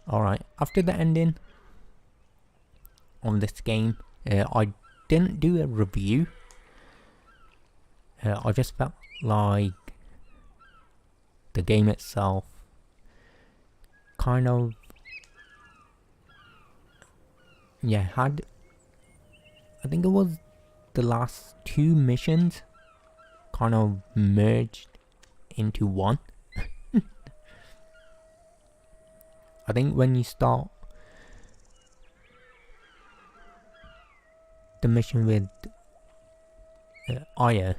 Alright, after the ending on this game, I didn't do a review. I just felt like the game itself kind of, yeah, had, I think it was the last two missions kind of merged into one. I think when you start the mission with Aya,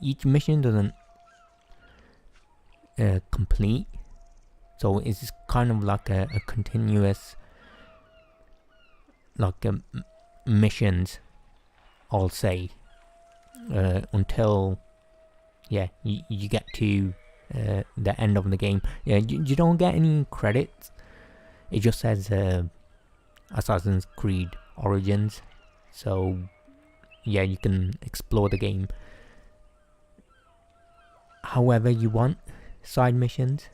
each mission doesn't complete, so it's kind of like a continuous, like missions, I'll say, until you get to the end of the game. You don't get any credits. It just says Assassin's Creed Origins, so yeah, you can explore the game however you want. Side missions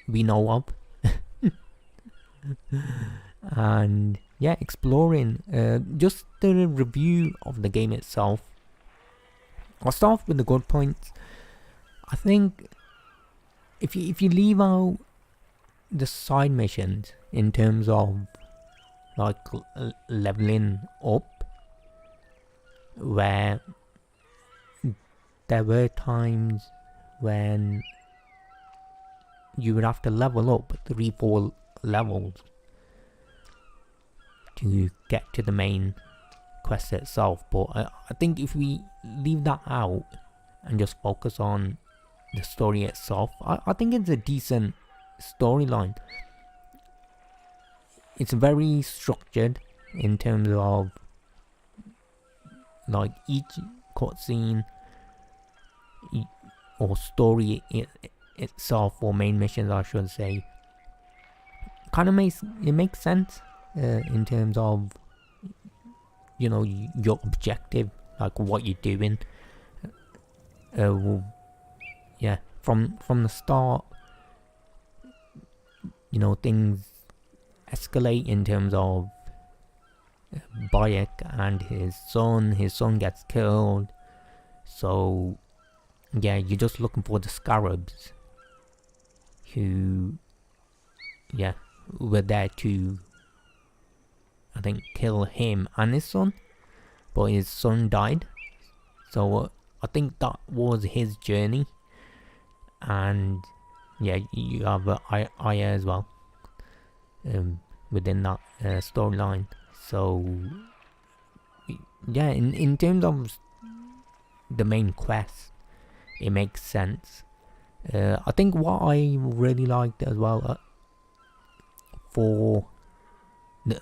we know of. And yeah, exploring. Just the review of the game itself, I'll start off with the good points. I think if you leave out the side missions in terms of like leveling up, where there were times when you would have to level up 3-4 levels to get to the main quest itself, but I think if we leave that out and just focus on the story itself, I think it's a decent storyline. It's very structured in terms of like each cutscene or story itself, or main missions I should say, kind of makes sense in terms of, you know, your objective, like what you're doing. Yeah, from the start, you know, things escalate in terms of Bayek and his son gets killed, so yeah, you're just looking for the scarabs who, yeah, were there to, I think, kill him and his son, but his son died, so I think that was his journey. And yeah, you have Aya as well within that storyline. So yeah, in terms of the main quest, it makes sense. I think what I really liked as well, for the,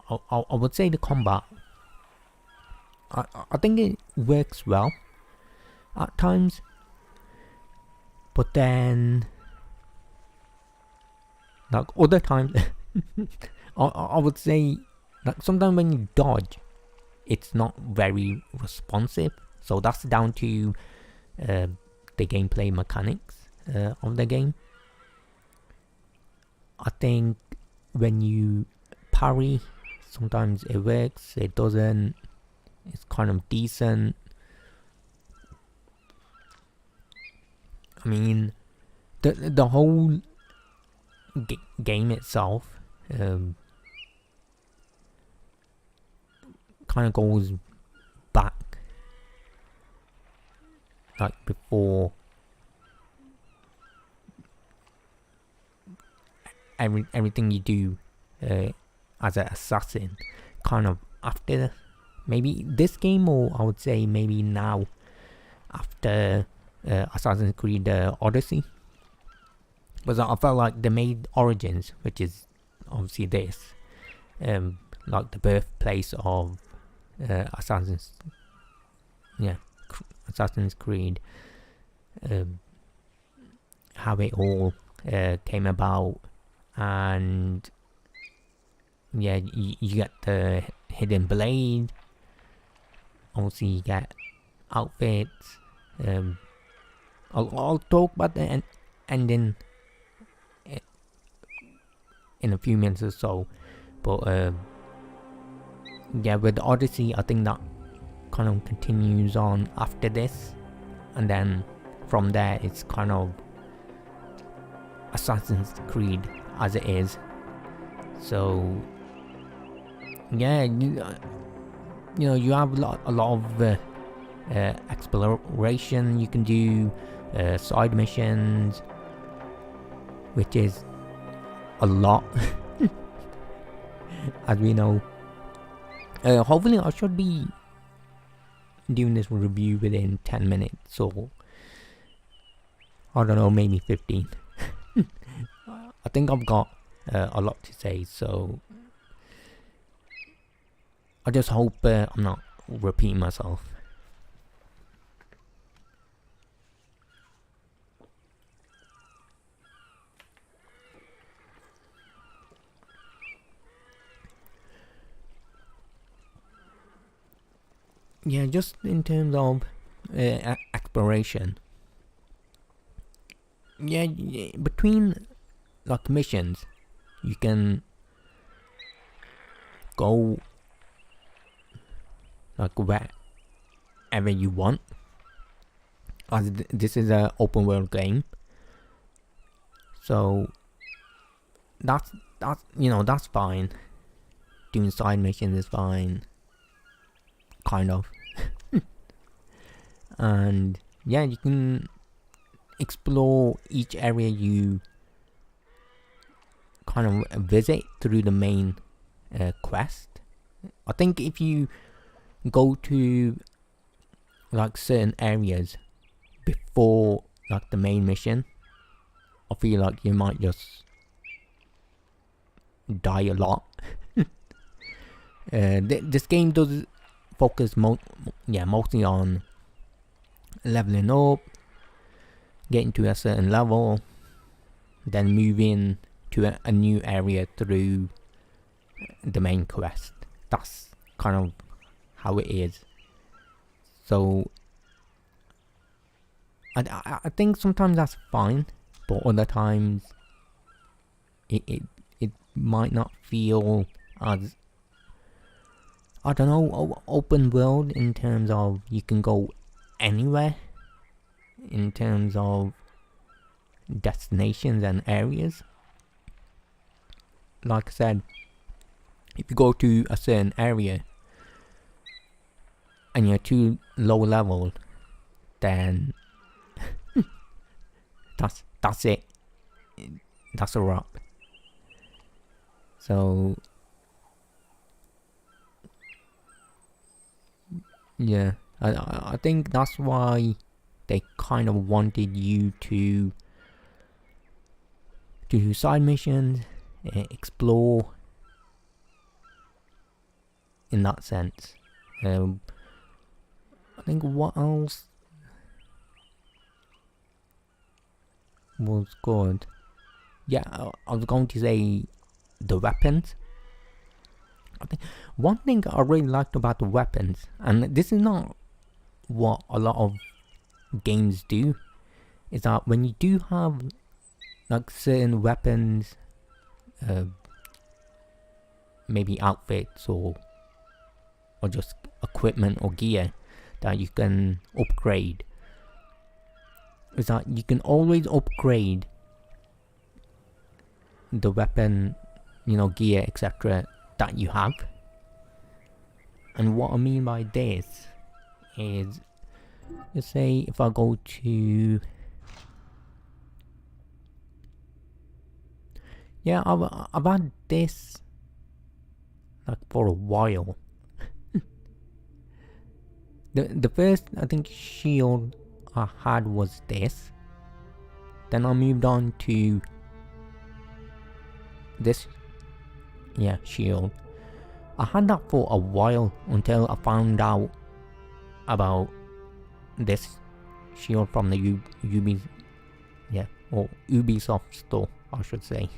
I would say the combat, I think it works well at times, but then like other times I would say, like, sometimes when you dodge, it's not very responsive, so that's down to the gameplay mechanics of the game. I think when you parry, sometimes it works, it doesn't, it's kind of decent. I mean, the whole game itself kind of goes back, like before everything you do as an assassin, kind of after maybe this game, or I would say maybe now after Assassin's Creed Odyssey. But I felt like they made Origins, which is obviously this, like the birthplace of Assassin's Creed, how it all came about, and yeah, you get the hidden blade. Also, you get outfits. I'll talk about the ending in a few minutes or so, but yeah, with Odyssey, I think that kind of continues on after this, and then from there it's kind of Assassin's Creed as it is. So yeah, you know, you have a lot of exploration. You can do side missions, which is a lot, as we know. Hopefully I should be doing this review within 10 minutes, so I don't know, maybe 15. I think I've got a lot to say, so I just hope I'm not repeating myself. Yeah, just in terms of exploration. Yeah, between like missions, you can go like wherever you want, as this is an open world game. So that's you know, that's fine. Doing side missions is fine, kind of. And yeah, you can explore each area you kind of visit through the main quest. I think if you go to like certain areas before like the main mission, I feel like you might just die a lot. This game does focus mostly on leveling up, getting to a certain level, then moving to a new area through the main quest. That's kind of how it is. So I think sometimes that's fine, but other times it might not feel as, I don't know, open world in terms of you can go anywhere in terms of destinations and areas. Like I said, if you go to a certain area and you're too low level, then that's it. That's a wrap. So yeah, I think that's why they kind of wanted you to do side missions, explore in that sense. I think what else was good? Yeah, I was going to say the weapons. I think one thing I really liked about the weapons, and this is not what a lot of games do, is that when you do have like certain weapons, maybe outfits or just equipment or gear that you can upgrade, is that you can always upgrade the weapon, you know, gear, etc. that you have. And what I mean by this is, let's say if I go to, yeah, I've had this like for a while. The first, I think, shield I had was this. Then I moved on to this, yeah, shield. I had that for a while until I found out about this shield from the Ubisoft store, I should say.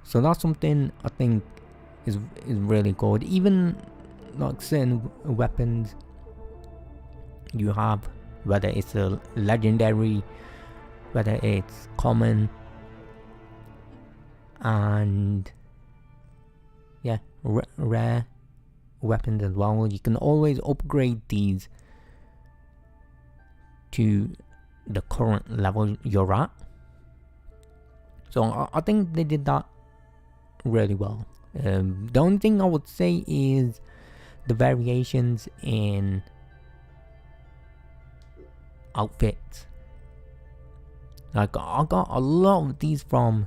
So that's something I think is really good. Even like certain weapons you have, whether it's a legendary, whether it's common, and yeah, rare weapons as well. You can always upgrade these to the current level you're at. So I think they did that really well. The only thing I would say is the variations in outfits. Like, I got a lot of these from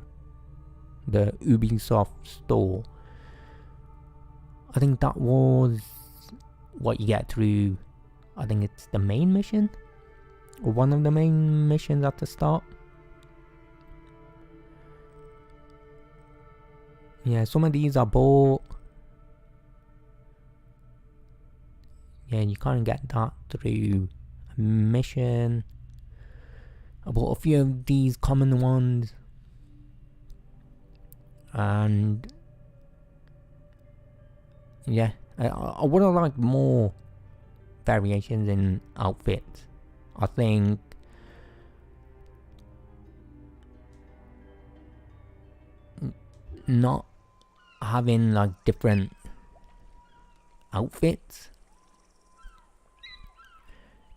the Ubisoft store. I think that was what you get through, I think it's the main mission, or one of the main missions at the start. Yeah, some of these are bought. Yeah, you can't get that through a mission. I bought a few of these common ones, and yeah, I would have liked more variations in outfits. I think not having like different outfits,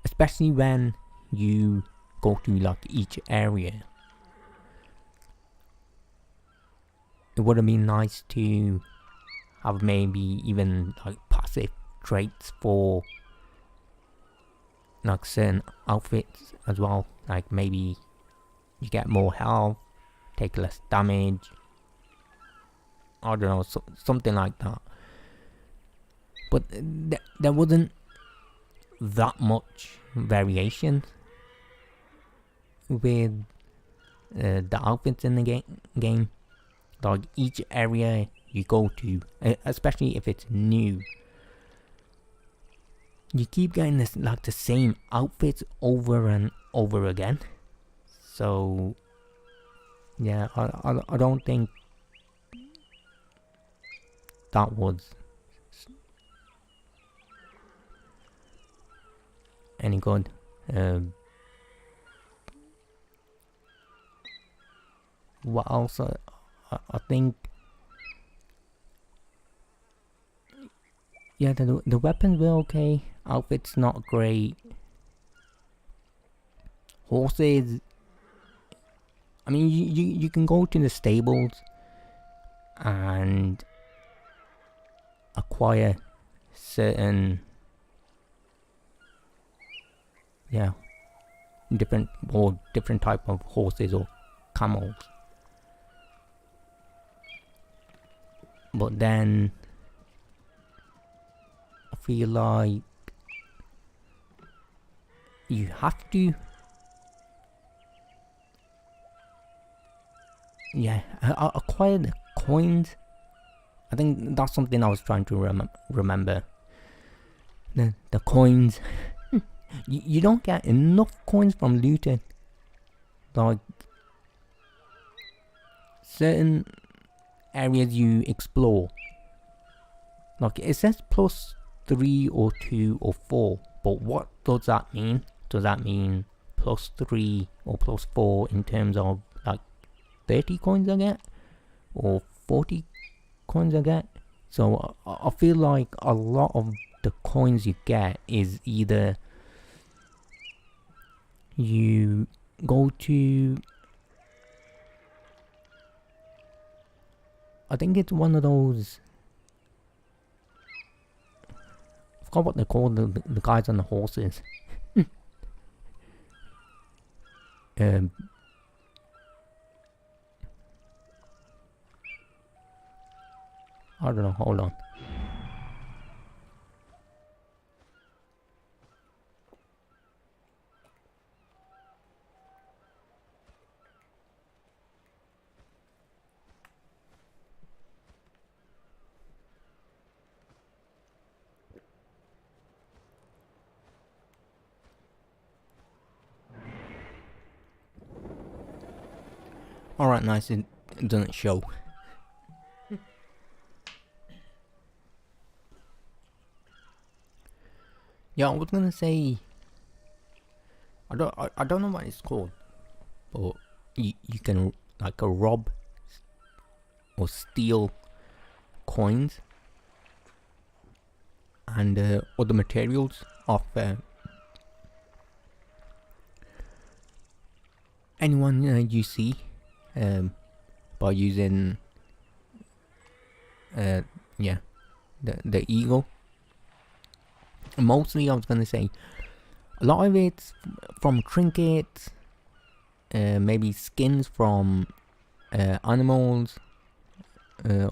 especially when you go to like each area, it would have been nice to have maybe even like passive traits for like certain outfits as well. Like maybe you get more health, take less damage, I don't know, something like that. But there wasn't that much variation with the outfits in the game. Like each area you go to, especially if it's new, you keep getting this like the same outfits over and over again. So yeah, I don't think that was any good. What else? I think, yeah, the weapons were okay. Outfits not great. Horses, I mean, you can go to the stables and acquire certain, yeah, different type of horses or camels. But then I feel like you have to, yeah, acquire the coins. I think that's something I was trying to remember. The coins. You don't get enough coins from looting. Like certain areas you explore, like it says +3 or 2 or 4, but what does that mean? Does that mean +3 or +4 in terms of like 30 coins I get, or 40 coins I get? So I feel like a lot of the coins you get is either you go to, I think it's one of those, I forgot what they call the guys on the horses. I don't know, hold on. Alright, nice, it doesn't show. Yeah, I was gonna say, I don't know what it's called, but you can like rob or steal coins and other materials off anyone you see by using yeah, the eagle. Mostly I was gonna say a lot of it's from trinkets, maybe skins from animals.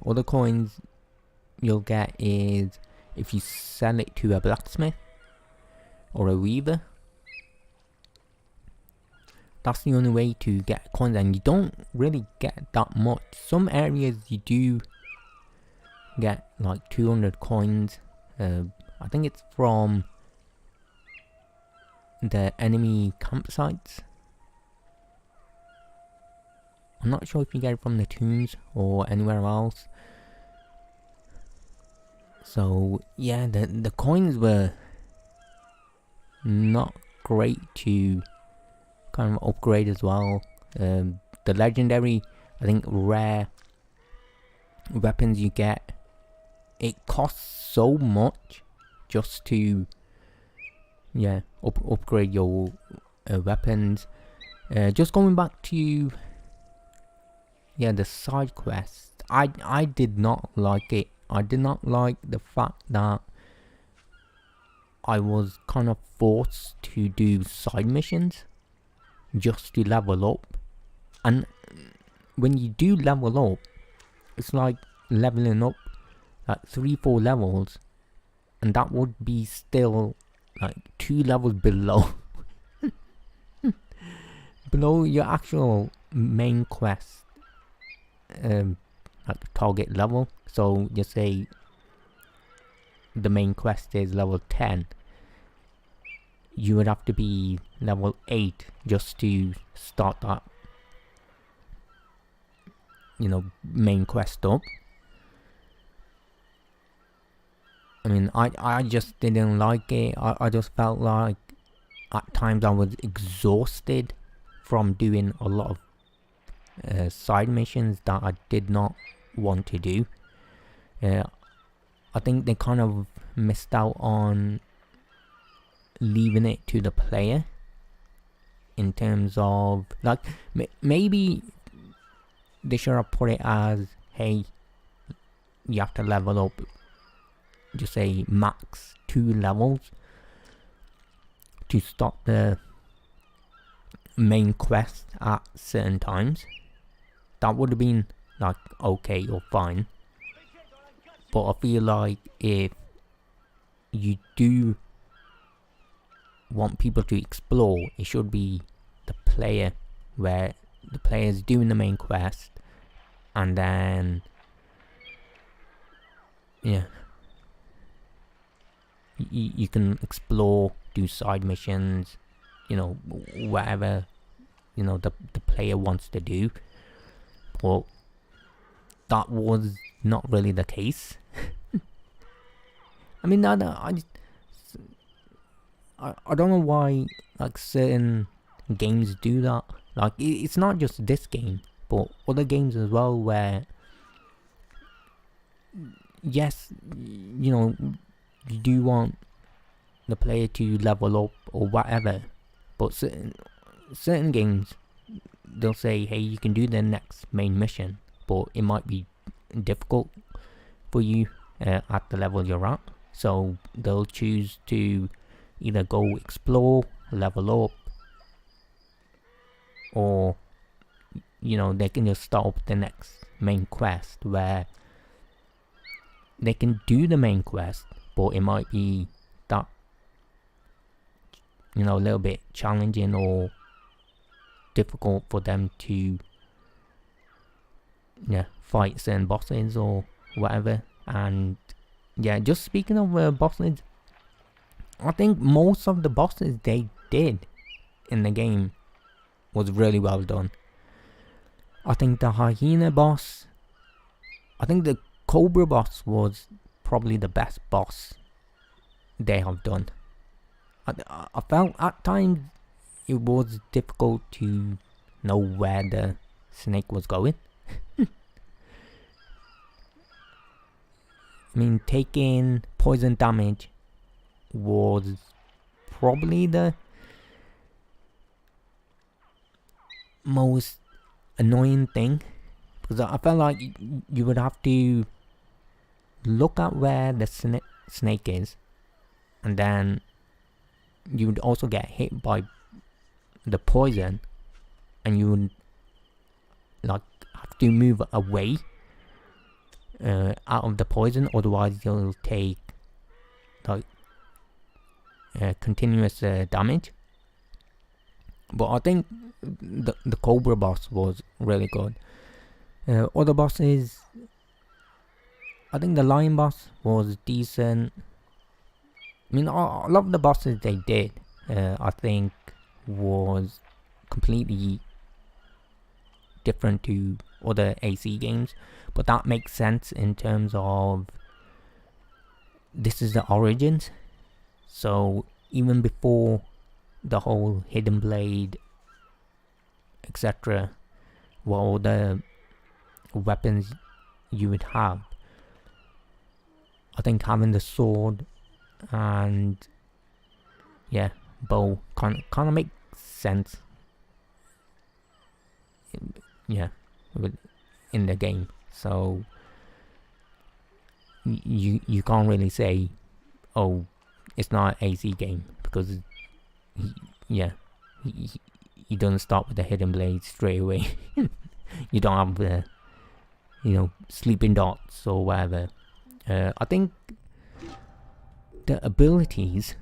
Other coins you'll get is if you sell it to a blacksmith or a weaver. That's the only way to get coins, and you don't really get that much. Some areas you do get like 200 coins. I think it's from the enemy campsites. I'm not sure if you get it from the tombs or anywhere else. So yeah, the coins were not great to kind of upgrade as well. The legendary, I think rare weapons you get, it costs so much just to upgrade your weapons. Just going back to the side quest, I did not like it. I did not like the fact that I was kind of forced to do side missions just to level up, and when you do level up, it's like leveling up like 3-4 levels, and that would be still like 2 levels below below your actual main quest like target level. So just say the main quest is level 10, you would have to be level 8 just to start that main quest up. I mean, I just didn't like it. I just felt like at times I was exhausted from doing a lot of side missions that I did not want to do. I think they kind of missed out on leaving it to the player in terms of like maybe they should have put it as, hey, you have to level up, just say max 2 levels to start the main quest at certain times. That would have been like okay or fine, but I feel like if you do want people to explore, it should be the player, where the player is doing the main quest, and then you can explore, do side missions, whatever the player wants to do. But that was not really the case. I mean, I don't know why like certain games do that. Like it's not just this game, but other games as well, where yes, you do want the player to level up or whatever, but certain games, they'll say, hey, you can do the next main mission, but it might be difficult for you at the level you're at. So they'll choose to either go explore, level up, or they can just start up the next main quest, where they can do the main quest, but it might be that a little bit challenging or difficult for them to fight certain bosses or whatever. And just speaking of bosses, I think most of the bosses they did in the game was really well done. I think the hyena boss, I think the cobra boss was probably the best boss they have done. I felt at times it was difficult to know where the snake was going. I mean, taking poison damage was probably the most annoying thing, because I felt like you would have to look at where the snake is, and then you would also get hit by the poison, and you would like have to move away out of the poison, otherwise you'll take like continuous damage. But I think the Cobra boss was really good. Other bosses, I think the Lion boss was decent. I mean, a lot of the bosses they did, I think, was completely different to other AC games, but that makes sense in terms of this is the origins. So even before the whole hidden blade, etc., all the weapons you would have, I think having the sword and bow kind of makes sense. In the game, so you can't really say, oh, it's not an AC game, because he doesn't start with the hidden blade straight away. You don't have sleeping dots or whatever. I think the abilities,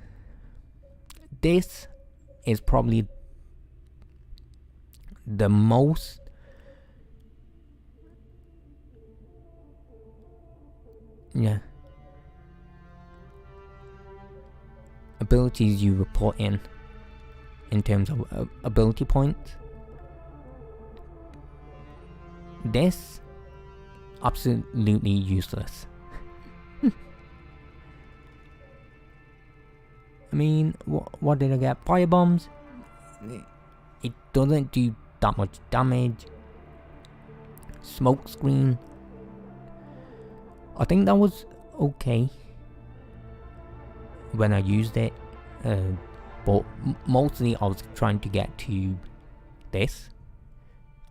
this is probably the most abilities you report in terms of ability points. This absolutely useless. I mean, what did I get? Fire bombs. It doesn't do that much damage. Smoke screen, I think that was okay when I used it, but mostly I was trying to get to this.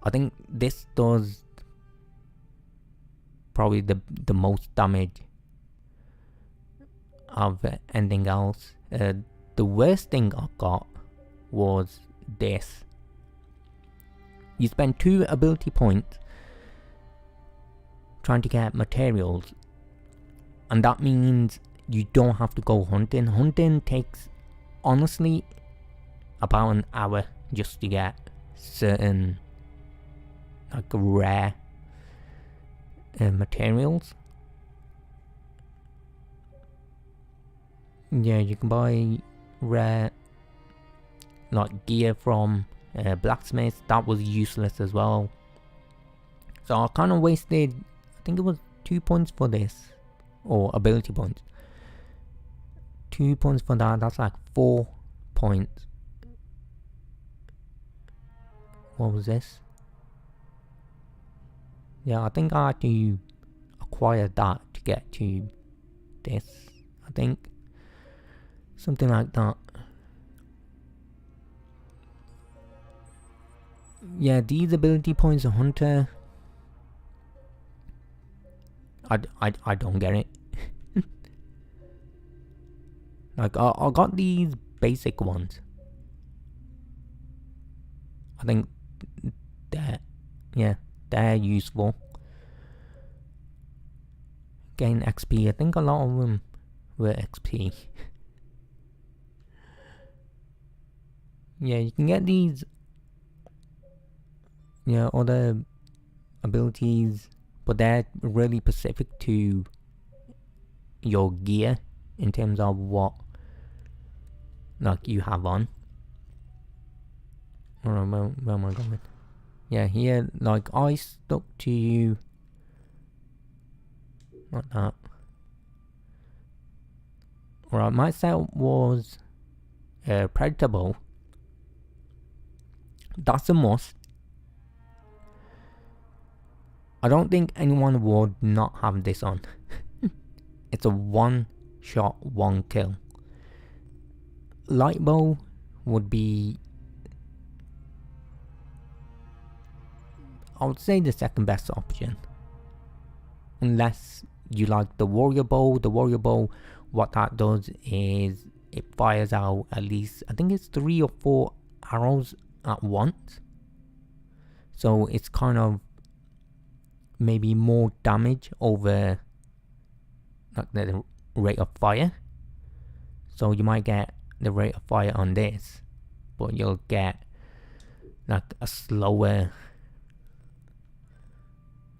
I think this does probably the most damage of anything else. The worst thing I got was this. You spend 2 ability points trying to get materials, and that means you don't have to go hunting. Hunting takes honestly about an hour just to get certain like rare materials. Yeah, you can buy rare like gear from blacksmiths. That was useless as well. So I kind of wasted, I think it was 2 points for this, or ability points. 2 points for that, that's like 4 points. What was this? Yeah, I think I had to acquire that to get to this, I think. Something like that. Yeah, these ability points of Hunter, I don't get it. Like, I got these basic ones. I think they're useful. Gain XP, I think a lot of them were XP. Yeah, you can get these other abilities, but they're really specific to your gear in terms of what like you have on. I don't know, where am I going? Yeah, here, like, I stuck to like that. Alright, my setup was predictable, That's a must. I don't think anyone would not have this on. It's a one shot, one kill. Light bow would be, I would say, the second best option. Unless you like the warrior bow. The warrior bow, what that does is it fires out at least, I think it's 3 or 4 arrows at once. So it's kind of maybe more damage over like the rate of fire. So you might get the rate of fire on this, but you'll get like a slower,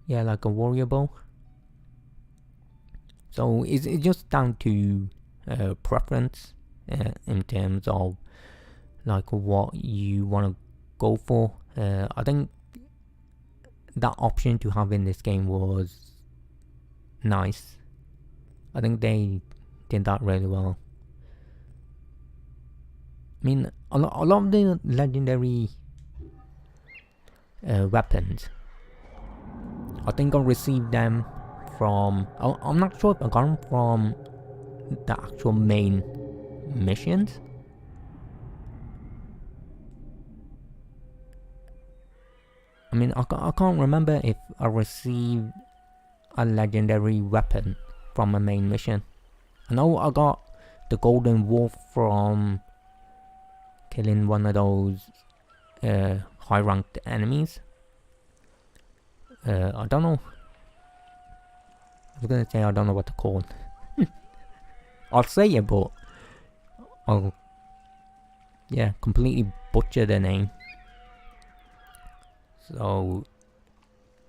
yeah, like a warrior bow. So it's just down to preference in terms of like what you want to go for. I think that option to have in this game was nice. I think they did that really well. I mean, a lot of the legendary weapons, I think I received them from, I'm not sure if I got them from the actual main missions. I mean, I can't remember if I received a legendary weapon from a main mission. I know I got the golden wolf from killing one of those high ranked enemies. I don't know. I was gonna say I don't know what to call it. I'll say it, but I'll, yeah, completely butcher the name. So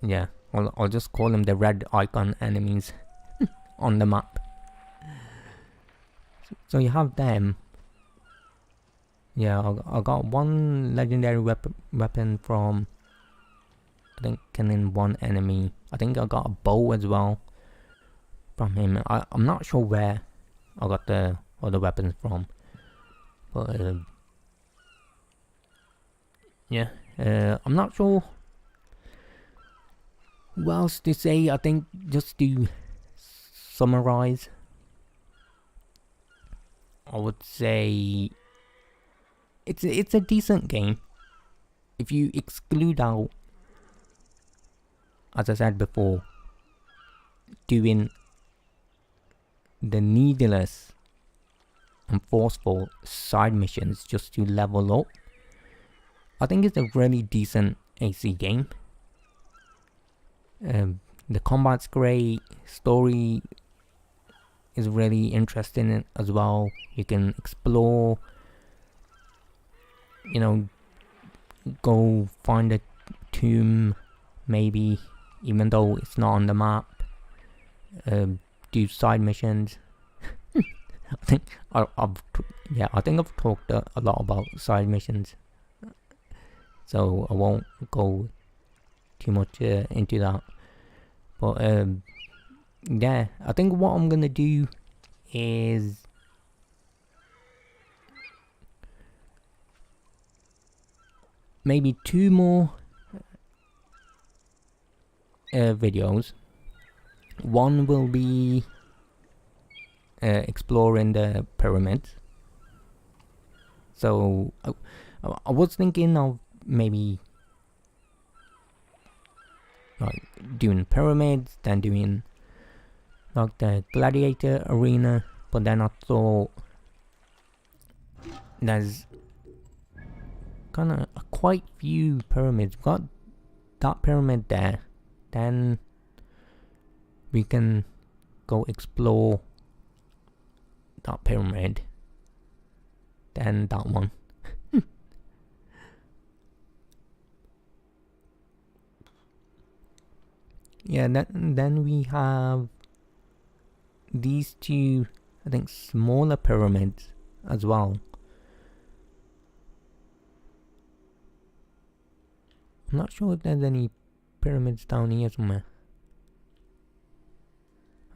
yeah, I'll just call them the red icon enemies on the map. So you have them. Yeah, I got one legendary weapon from, I think, killing one enemy. I think I got a bow as well from him. I'm not sure where I got the other weapons from, but yeah, I'm not sure what else to say. I think just to summarize, I would say it's a decent game if you exclude out, as I said before, doing the needless and forceful side missions just to level up. I think it's a really decent AC game. The combat's great, story is really interesting as well. You can explore, you know, go find a tomb maybe, even though it's not on the map. Do side missions. I think I've talked a lot about side missions, so I won't go too much into that. But yeah, I think what I'm gonna do is maybe 2 more videos. One will be exploring the pyramids. So I was thinking of maybe like doing pyramids, then doing like the gladiator arena, but then I thought there's kind of quite few pyramids. We've got that pyramid there, then we can go explore that pyramid, then that one. Yeah, then we have these 2, I think, smaller pyramids as well. I'm not sure if there's any pyramids down here somewhere.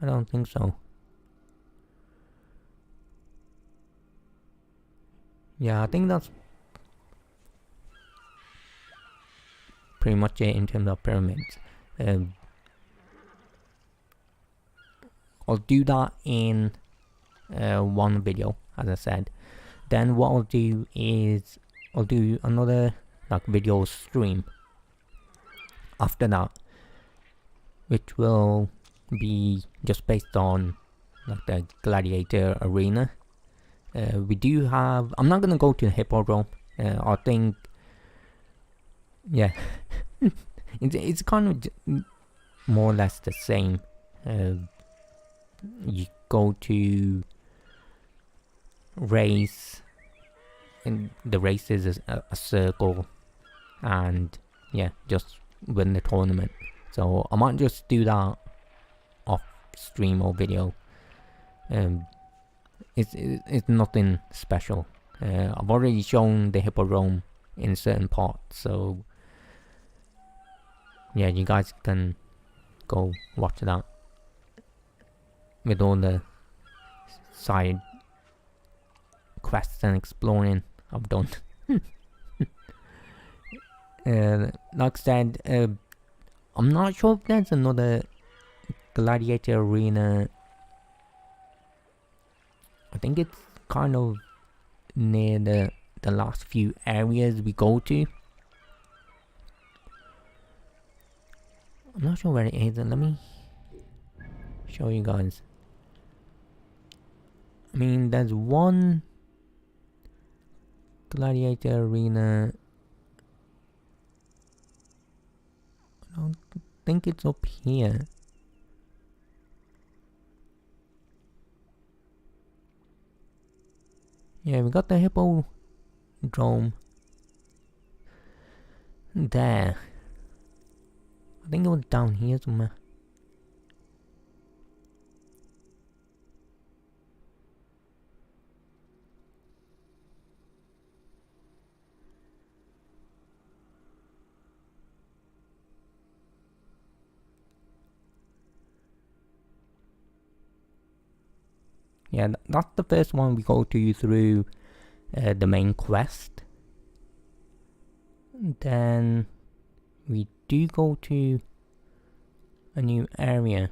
I don't think so. Yeah, I think that's pretty much it in terms of pyramids. I'll do that in one video, as I said. Then what I'll do is I'll do another like video stream after that, which will be just based on like the gladiator arena. We do have, I'm not gonna go to the hippodrome. I think, yeah, it's kind of more or less the same. You go to race, and the race is a circle, and yeah, just win the tournament. So I might just do that off stream or video. It's nothing special. I've already shown the hippodrome in certain parts, so yeah, you guys can go watch that with all the side quests and exploring I've done. Like I said, I'm not sure if there's another gladiator arena. I think it's kind of near the last few areas we go to. I'm not sure where it is. Let me show you guys. I mean, there's one gladiator arena. I don't think it's up here. Yeah, we got the hippodrome there. I think it was down here somewhere. Yeah, that's the first one we go to through the main quest. Then we do go to a new area.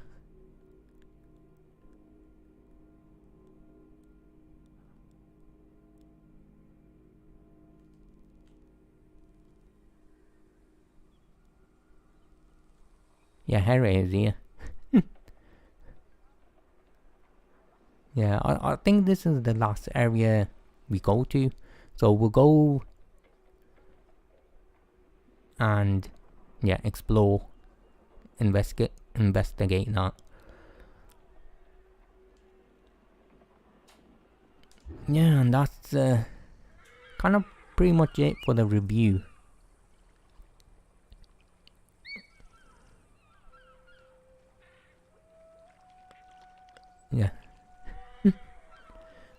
Yeah, Harry is here. Yeah, I think this is the last area we go to. So we'll go and yeah, explore, investigate that. Yeah, and that's kind of pretty much it for the review. Yeah.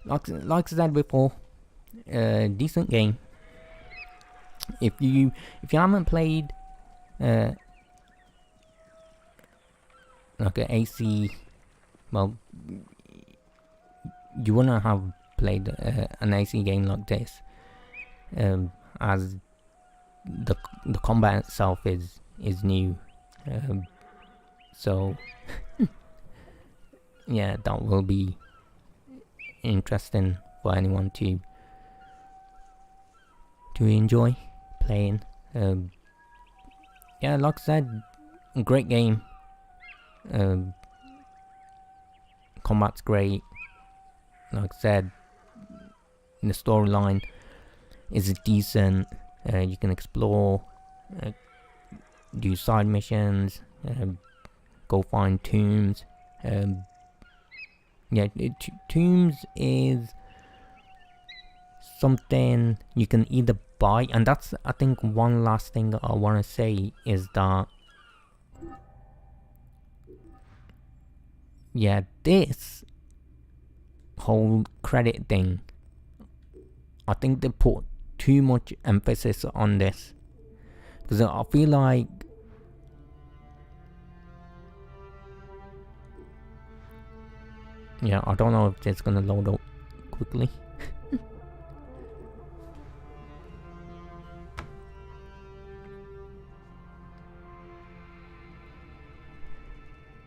Like I said before, decent game. If you haven't played like an AC, well, you wouldn't have played an AC game like this, as the combat itself is new. So yeah, that will be interesting for anyone to enjoy playing. Yeah, like I said, great game. Combat's great. Like I said, the storyline is decent. You can explore, do side missions, go find tombs. Yeah, tombs is something you can either buy, and that's, I think, one last thing that I want to say is that, yeah, this whole credit thing, I think they put too much emphasis on this, because I feel like yeah, I don't know if it's gonna load up quickly.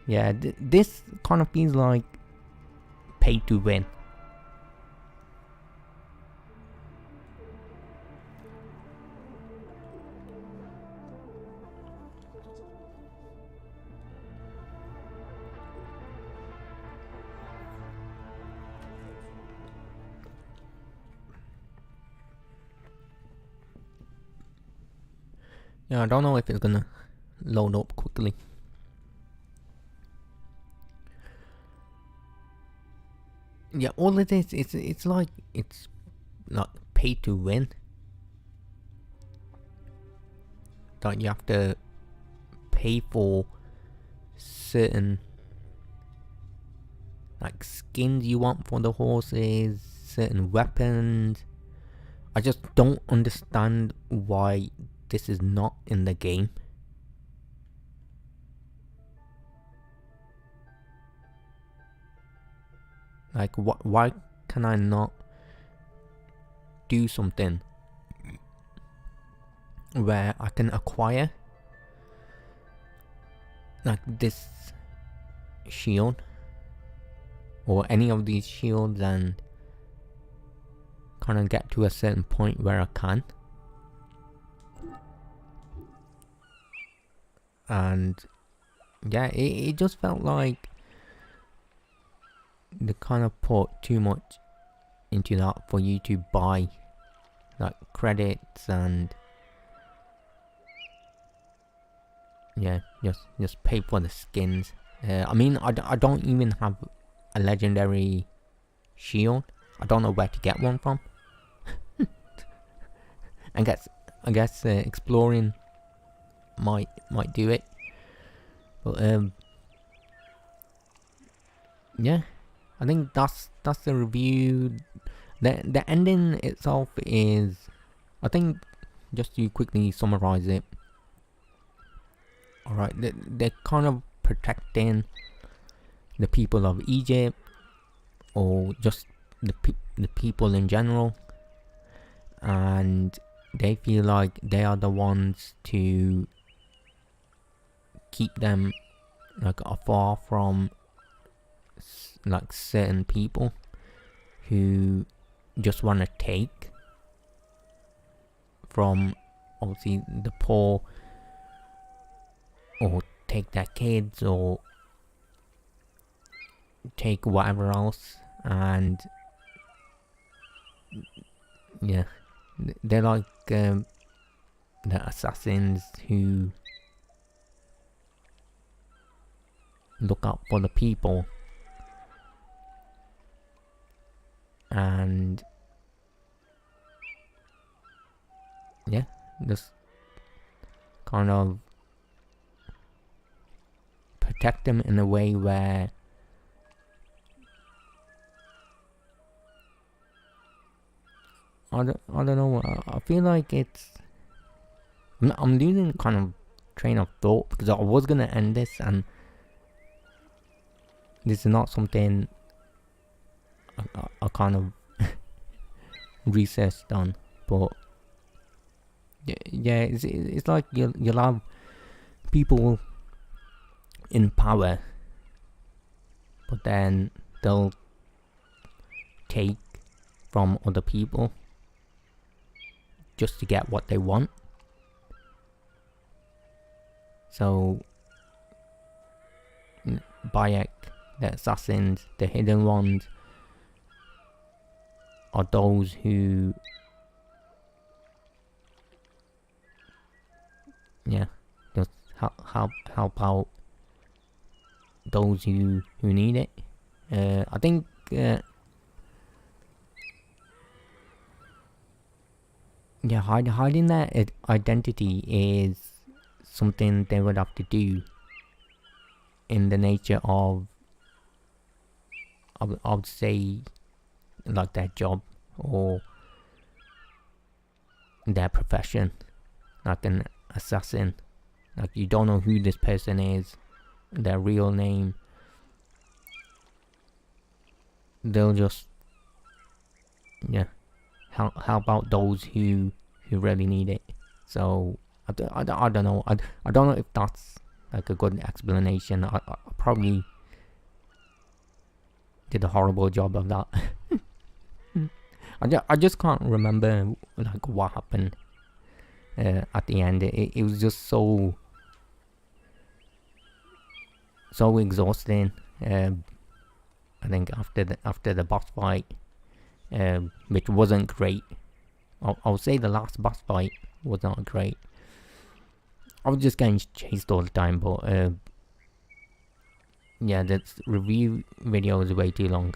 Yeah, this kind of feels like pay to win. Yeah, I don't know if it's gonna load up quickly. Yeah, all it is, it's like pay to win. That you have to pay for certain like skins you want for the horses, certain weapons. I just don't understand why this is not in the game. Like, why can I not do something where I can acquire like this shield or any of these shields and kind of get to a certain point where I can? And yeah, it just felt like they kind of put too much into that for you to buy like credits and yeah, just pay for the skins. I mean, I don't even have a legendary shield. I don't know where to get one from. I guess exploring might do it, but yeah, I think that's the review. The ending itself is, I think, just to quickly summarize it. Alright, they're kind of protecting the people of Egypt, or just the people in general, and they feel like they are the ones to keep them like afar from like certain people who just want to take from obviously the poor, or take their kids, or take whatever else. And yeah, they're like the assassins who look out for the people. And yeah, just kind of protect them in a way where I don't know, I feel like it's, I'm losing kind of train of thought, because I was gonna end this and this is not something I kind of researched on. But yeah, it's like you'll have people in power, but then they'll take from other people just to get what they want. So Bayek, the assassins, the hidden ones, are those who just help out those who need it. I think hiding their identity is something they would have to do in the nature of, I would say, like their job or their profession, like an assassin. Like, you don't know who this person is, their real name. They'll just help out those who really need it. So I don't know. I don't know if that's like a good explanation. I probably did a horrible job of that. I just can't remember like what happened at the end. It was just so exhausting. I think after the boss fight, which wasn't great. I'll say the last boss fight was not great. I was just getting chased all the time, but yeah, this review video is way too long.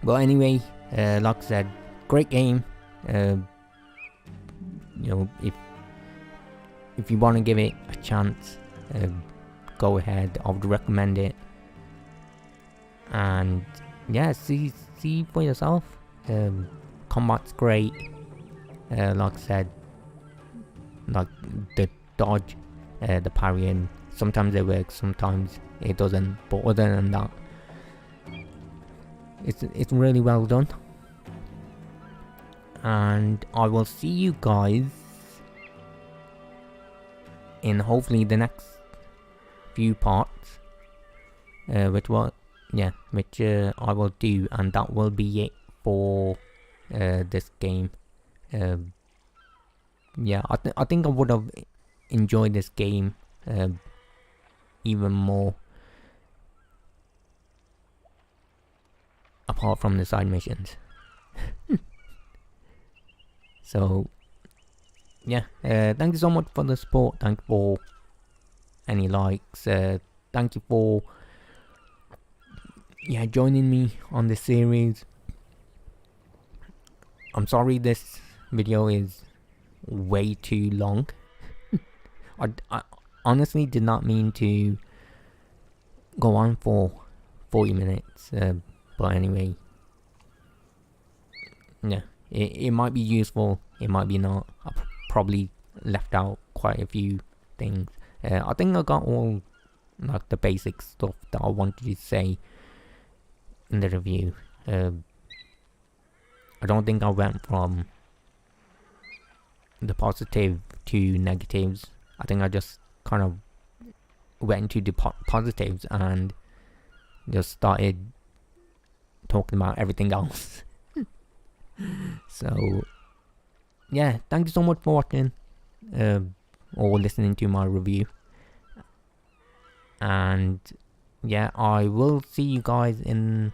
But anyway, like I said, great game. You know, if you want to give it a chance, go ahead. I would recommend it. And yeah, see for yourself. Combat's great. Like I said, like the dodge, the parrying. Sometimes it works, sometimes it doesn't. But other than that, it's really well done. And I will see you guys in hopefully the next few parts, which I will do, and that will be it for this game. Yeah, I think I would have enjoyed this game even more apart from the side missions. So yeah, thank you so much for the support. Thank you for any likes. Thank you for joining me on this series. I'm sorry this video is way too long. I honestly did not mean to go on for 40 minutes, but anyway, yeah, it might be useful, it might be not. I probably left out quite a few things. I think I got all like the basic stuff that I wanted to say in the review. I don't think I went from the positive to negatives. I think I just kind of went into the positives and just started talking about everything else. So yeah, thank you so much for watching or listening to my review. And yeah, I will see you guys in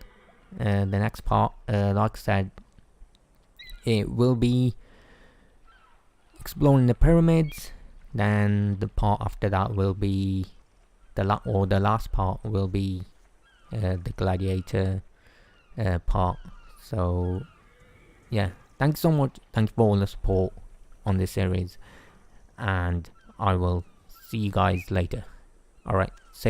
the next part. Like I said, it will be exploring the pyramids. Then the part after that will be the last part will be the gladiator part. So yeah, thanks so much. Thanks for all the support on this series, and I will see you guys later. Alright.